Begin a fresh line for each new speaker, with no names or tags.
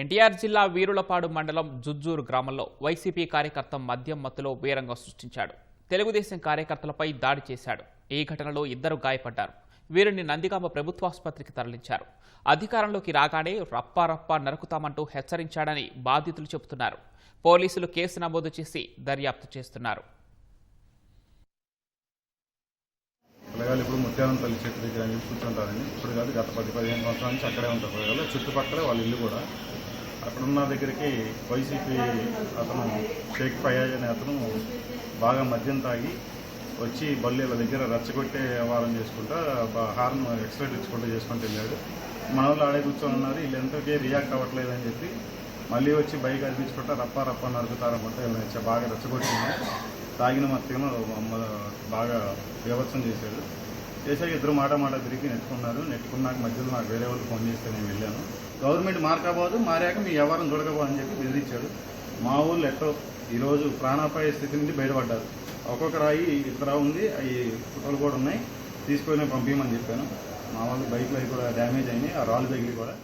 ఎన్టీఆర్ జిల్లా వీరులపాడు మండలం జుజ్జూరు గ్రామంలో వైసీపీ కార్యకర్త మద్యం మత్తులో వీరంగం సృష్టించాడు. తెలుగుదేశం కార్యకర్తలపై దాడి చేశాడు. ఈ ఘటనలో ఇద్దరు గాయపడ్డారు. వీరిని నందిగామ ప్రభుత్వాసుపత్రికి తరలించారు. అధికారంలోకి రాగానే రప్పారప్పా నరుకుతామంటూ హెచ్చరించాడని బాధితులు చెబుతున్నారు. పోలీసులు కేసు నమోదు చేసి దర్యాప్తు చేస్తున్నారు.
పిల్లగాళ్ళు ఇప్పుడు ముత్యాలంపల్లి చెట్టు దగ్గర అని కూర్చుంటారని ఇప్పుడు కాదు గత 10-15 సంవత్సరాల నుంచి అక్కడే ఉంటారు. పిల్లగాళ్ళు చుట్టుపక్కల వాళ్ళ ఇల్లు కూడా అక్కడున్న దగ్గరికి వైసీపీ అతను షేక్ ఫయాజ్ అనే అతను బాగా మద్యం తాగి వచ్చి బల్లీల దగ్గర రచ్చగొట్టే వ్యవహారం చేసుకుంటా హార్న్ ఎక్స్ట్రా ఇచ్చుకుంటూ చేసుకుంటూ వెళ్ళాడు. మన వాళ్ళు ఆడే కూర్చొని ఉన్నారు. వీళ్ళు ఎంతకే రియాక్ట్ అవ్వట్లేదని చెప్పి మళ్ళీ వచ్చి బైక్ అనిపించుకుంటా రప్ప నరుకుతారనుకుంటే వీళ్ళని బాగా రచ్చగొట్టింది. తాగిన మత్తును బాగా వ్యవస్థం చేశాక ఇద్దరు మాట తిరిగి నెట్టుకున్నాక మధ్యలో నాకు వేరే వాళ్ళు ఫోన్ చేస్తే నేను వెళ్ళాను. గవర్నమెంట్ మారకపోదు, మారాక మీ వ్యవహారం చూడకపోదు అని చెప్పి బెదిరించాడు. మా ఊళ్ళు ఎట్టో ఈరోజు ప్రాణాపాయ స్థితి నుంచి బయటపడ్డారు. ఒక్కొక్క రాయి ఇక్కడ ఉంది, అవి ఫోటోలు కూడా ఉన్నాయి, తీసుకొని పంపించమని చెప్పాను. మా వాళ్ళు బైక్లో కూడా డ్యామేజ్ అయినాయి, ఆ రాళ్ళు తగిలి కూడా.